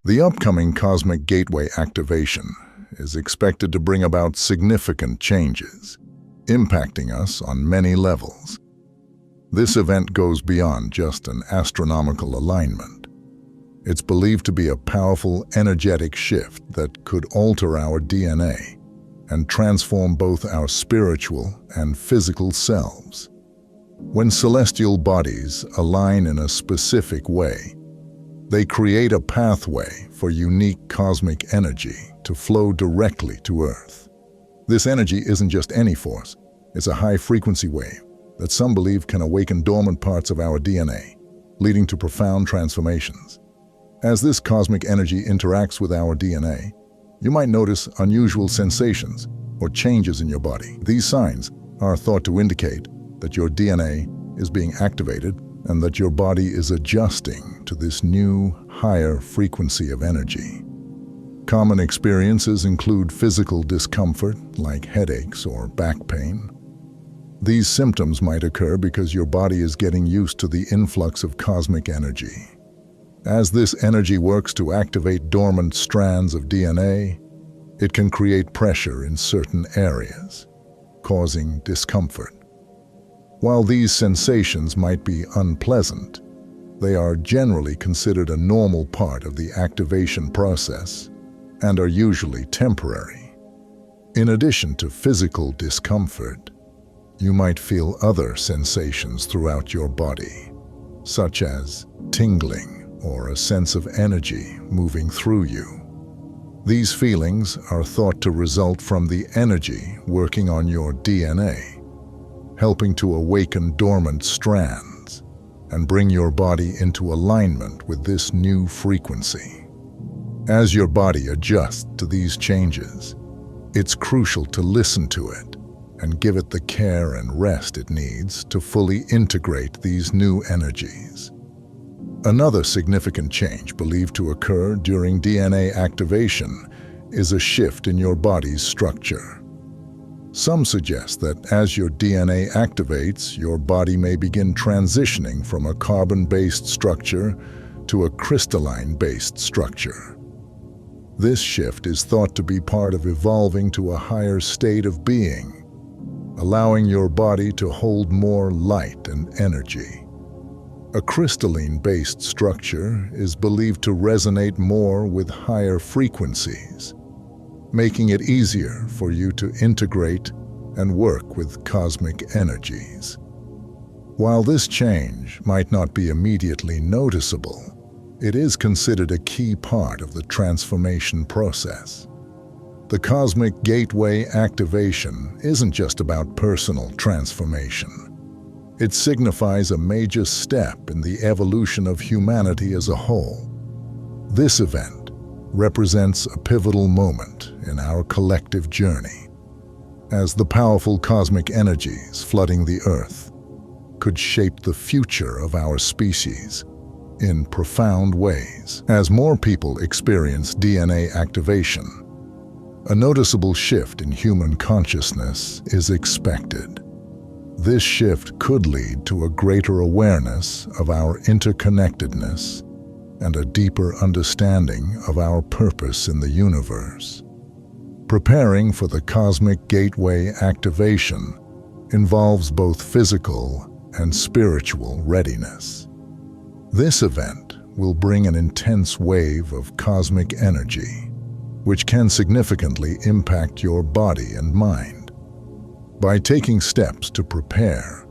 The upcoming Cosmic Gateway activation is expected to bring about significant changes, impacting us on many levels. This event goes beyond just an astronomical alignment. It's believed to be a powerful energetic shift that could alter our DNA and transform both our spiritual and physical selves. When celestial bodies align in a specific way, they create a pathway for unique cosmic energy to flow directly to Earth. This energy isn't just any force, it's a high-frequency wave that some believe can awaken dormant parts of our DNA, leading to profound transformations. As this cosmic energy interacts with our DNA, you might notice unusual sensations or changes in your body. These signs are thought to indicate that your DNA is being activated and that your body is adjusting to this new, higher frequency of energy. Common experiences include physical discomfort, like headaches or back pain. These symptoms might occur because your body is getting used to the influx of cosmic energy. As this energy works to activate dormant strands of DNA, it can create pressure in certain areas, causing discomfort. While these sensations might be unpleasant, they are generally considered a normal part of the activation process and are usually temporary. In addition to physical discomfort, you might feel other sensations throughout your body, such as tingling or a sense of energy moving through you. These feelings are thought to result from the energy working on your DNA, helping to awaken dormant strands and bring your body into alignment with this new frequency. As your body adjusts to these changes, it's crucial to listen to it and give it the care and rest it needs to fully integrate these new energies. Another significant change believed to occur during DNA activation is a shift in your body's structure. Some suggest that as your DNA activates, your body may begin transitioning from a carbon-based structure to a crystalline-based structure. This shift is thought to be part of evolving to a higher state of being, allowing your body to hold more light and energy. A crystalline-based structure is believed to resonate more with higher frequencies, making it easier for you to integrate and work with cosmic energies. While this change might not be immediately noticeable, it is considered a key part of the transformation process. The Cosmic Gateway activation isn't just about personal transformation. It signifies a major step in the evolution of humanity as a whole. This event represents a pivotal moment in our collective journey, as the powerful cosmic energies flooding the Earth could shape the future of our species in profound ways. As more people experience DNA activation, a noticeable shift in human consciousness is expected. This shift could lead to a greater awareness of our interconnectedness and a deeper understanding of our purpose in the universe. Preparing for the Cosmic Gateway activation involves both physical and spiritual readiness. This event will bring an intense wave of cosmic energy, which can significantly impact your body and mind. By taking steps to prepare,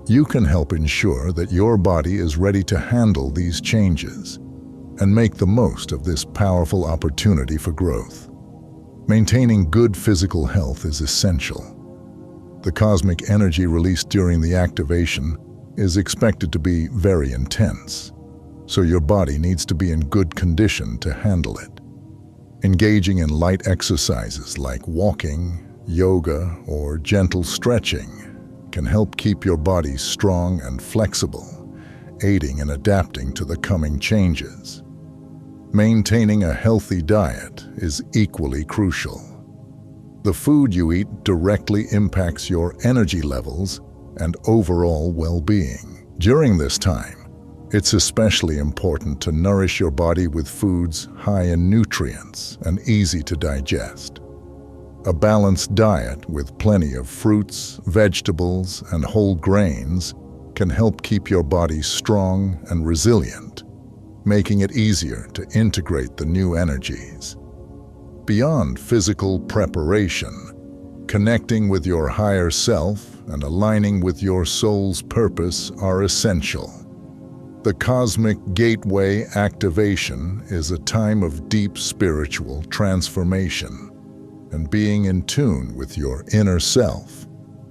you can help ensure that your body is ready to handle these changes and make the most of this powerful opportunity for growth. Maintaining good physical health is essential. The cosmic energy released during the activation is expected to be very intense, so your body needs to be in good condition to handle it. Engaging in light exercises like walking, yoga, or gentle stretching can help keep your body strong and flexible, aiding in adapting to the coming changes. Maintaining a healthy diet is equally crucial. The food you eat directly impacts your energy levels and overall well-being. During this time, It's especially important to nourish your body with foods high in nutrients and easy to digest. A balanced diet with plenty of fruits, vegetables, and whole grains can help keep your body strong and resilient, making it easier to integrate the new energies. Beyond physical preparation, connecting with your higher self and aligning with your soul's purpose are essential. The Cosmic Gateway activation is a time of deep spiritual transformation, and being in tune with your inner self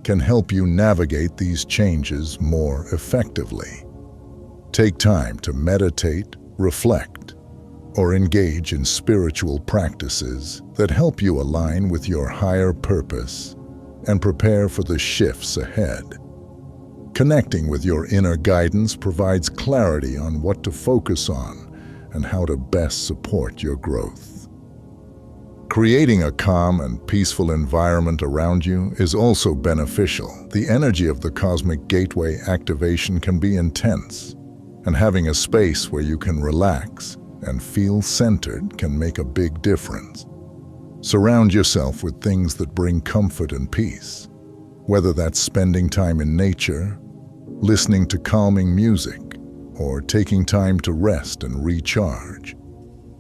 can help you navigate these changes more effectively. Take time to meditate, reflect, or engage in spiritual practices that help you align with your higher purpose and prepare for the shifts ahead. Connecting with your inner guidance provides clarity on what to focus on and how to best support your growth. Creating a calm and peaceful environment around you is also beneficial. The energy of the Cosmic Gateway activation can be intense, and having a space where you can relax and feel centered can make a big difference. Surround yourself with things that bring comfort and peace, whether that's spending time in nature, listening to calming music, or taking time to rest and recharge.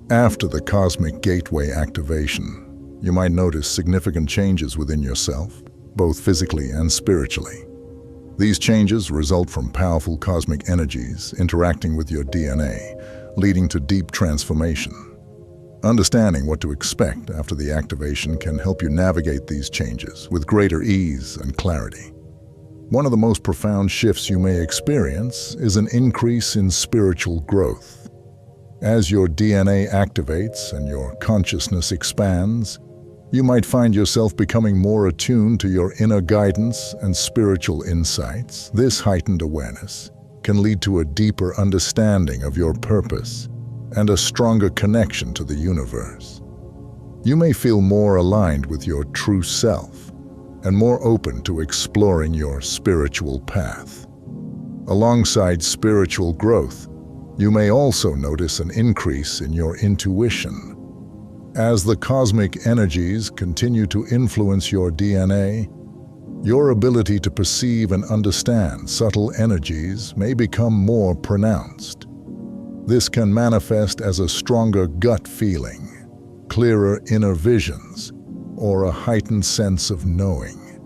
After the Cosmic Gateway activation, you might notice significant changes within yourself, both physically and spiritually. These changes result from powerful cosmic energies interacting with your DNA, leading to deep transformation. Understanding what to expect after the activation can help you navigate these changes with greater ease and clarity. One of the most profound shifts you may experience is an increase in spiritual growth. As your DNA activates and your consciousness expands, you might find yourself becoming more attuned to your inner guidance and spiritual insights. This heightened awareness can lead to a deeper understanding of your purpose and a stronger connection to the universe. You may feel more aligned with your true self and more open to exploring your spiritual path. Alongside spiritual growth, you may also notice an increase in your intuition. As the cosmic energies continue to influence your DNA, your ability to perceive and understand subtle energies may become more pronounced. This can manifest as a stronger gut feeling, clearer inner visions, or a heightened sense of knowing.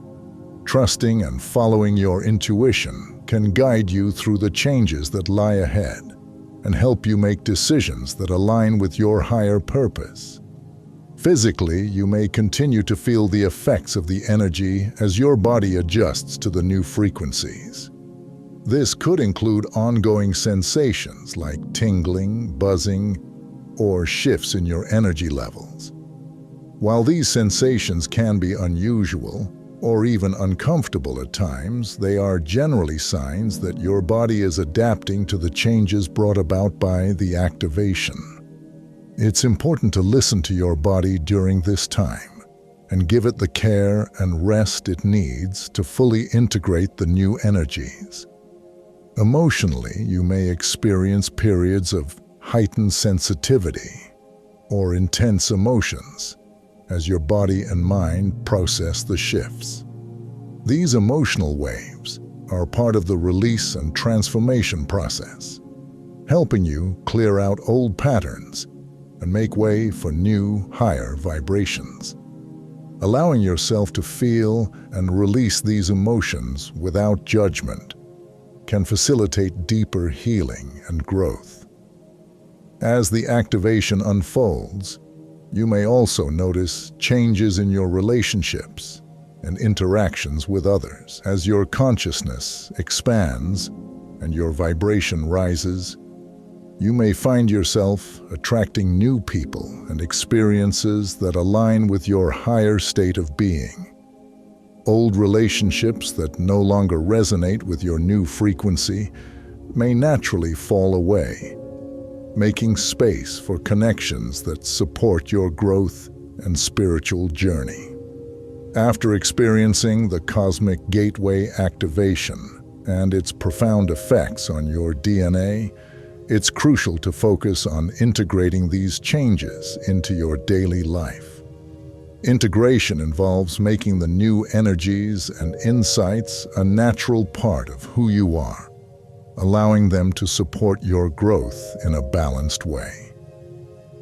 Trusting and following your intuition can guide you through the changes that lie ahead and help you make decisions that align with your higher purpose. Physically, you may continue to feel the effects of the energy as your body adjusts to the new frequencies. This could include ongoing sensations like tingling, buzzing, or shifts in your energy levels. While these sensations can be unusual or even uncomfortable at times, they are generally signs that your body is adapting to the changes brought about by the activation. It's important to listen to your body during this time and give it the care and rest it needs to fully integrate the new energies. Emotionally, you may experience periods of heightened sensitivity or intense emotions as your body and mind process the shifts. These emotional waves are part of the release and transformation process, helping you clear out old patterns and make way for new, higher vibrations. Allowing yourself to feel and release these emotions without judgment can facilitate deeper healing and growth. As the activation unfolds, you may also notice changes in your relationships and interactions with others. As your consciousness expands and your vibration rises, you may find yourself attracting new people and experiences that align with your higher state of being. Old relationships that no longer resonate with your new frequency may naturally fall away, making space for connections that support your growth and spiritual journey. After experiencing the Cosmic Gateway activation, and its profound effects on your DNA, it's crucial to focus on integrating these changes into your daily life. Integration involves making the new energies and insights a natural part of who you are, allowing them to support your growth in a balanced way.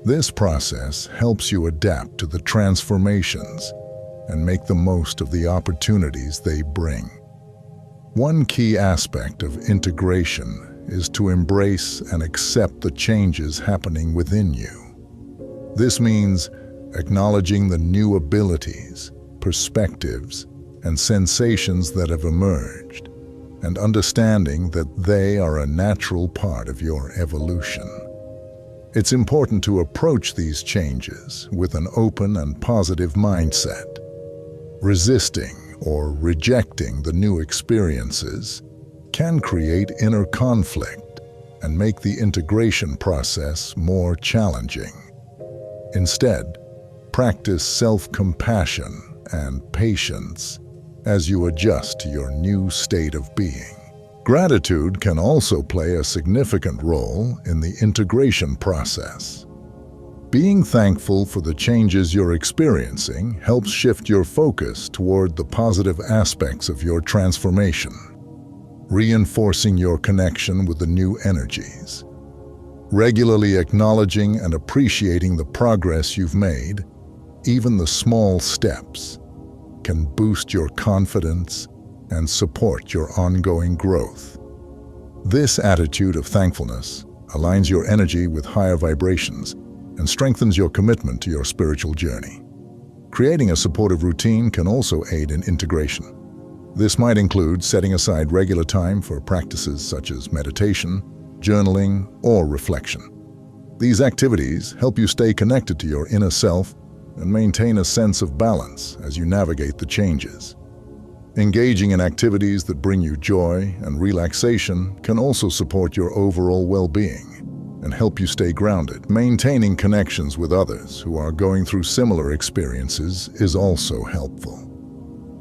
This process helps you adapt to the transformations and make the most of the opportunities they bring. One key aspect of integration is to embrace and accept the changes happening within you. This means acknowledging the new abilities, perspectives, and sensations that have emerged, and understanding that they are a natural part of your evolution. It's important to approach these changes with an open and positive mindset. Resisting or rejecting the new experiences can create inner conflict and make the integration process more challenging. Instead, practice self-compassion and patience as you adjust to your new state of being. Gratitude can also play a significant role in the integration process. Being thankful for the changes you're experiencing helps shift your focus toward the positive aspects of your transformation, reinforcing your connection with the new energies. Regularly acknowledging and appreciating the progress you've made, even the small steps, can boost your confidence and support your ongoing growth. This attitude of thankfulness aligns your energy with higher vibrations and strengthens your commitment to your spiritual journey. Creating a supportive routine can also aid in integration. This might include setting aside regular time for practices such as meditation, journaling, or reflection. These activities help you stay connected to your inner self and maintain a sense of balance as you navigate the changes. Engaging in activities that bring you joy and relaxation can also support your overall well-being and help you stay grounded. Maintaining connections with others who are going through similar experiences is also helpful.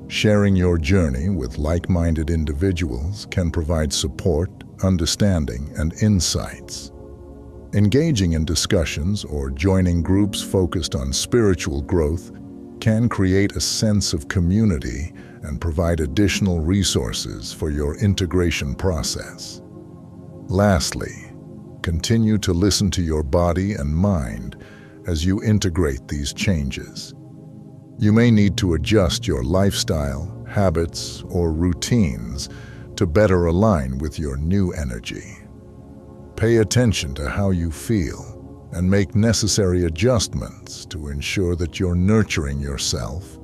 Sharing your journey with like-minded individuals can provide support, understanding, and insights. Engaging in discussions or joining groups focused on spiritual growth can create a sense of community and provide additional resources for your integration process. Lastly, continue to listen to your body and mind as you integrate these changes. You may need to adjust your lifestyle, habits, or routines to better align with your new energy. Pay attention to how you feel and make necessary adjustments to ensure that you're nurturing yourself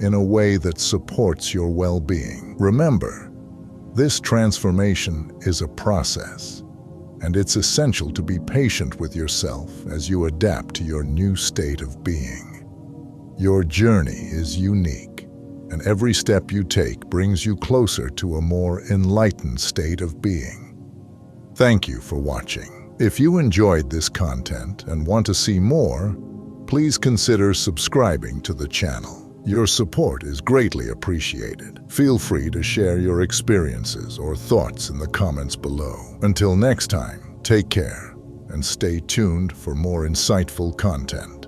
in a way that supports your well-being. Remember, this transformation is a process, and it's essential to be patient with yourself as you adapt to your new state of being. Your journey is unique, and every step you take brings you closer to a more enlightened state of being. Thank you for watching. If you enjoyed this content and want to see more, please consider subscribing to the channel. Your support is greatly appreciated. Feel free to share your experiences or thoughts in the comments below. Until next time, take care and stay tuned for more insightful content.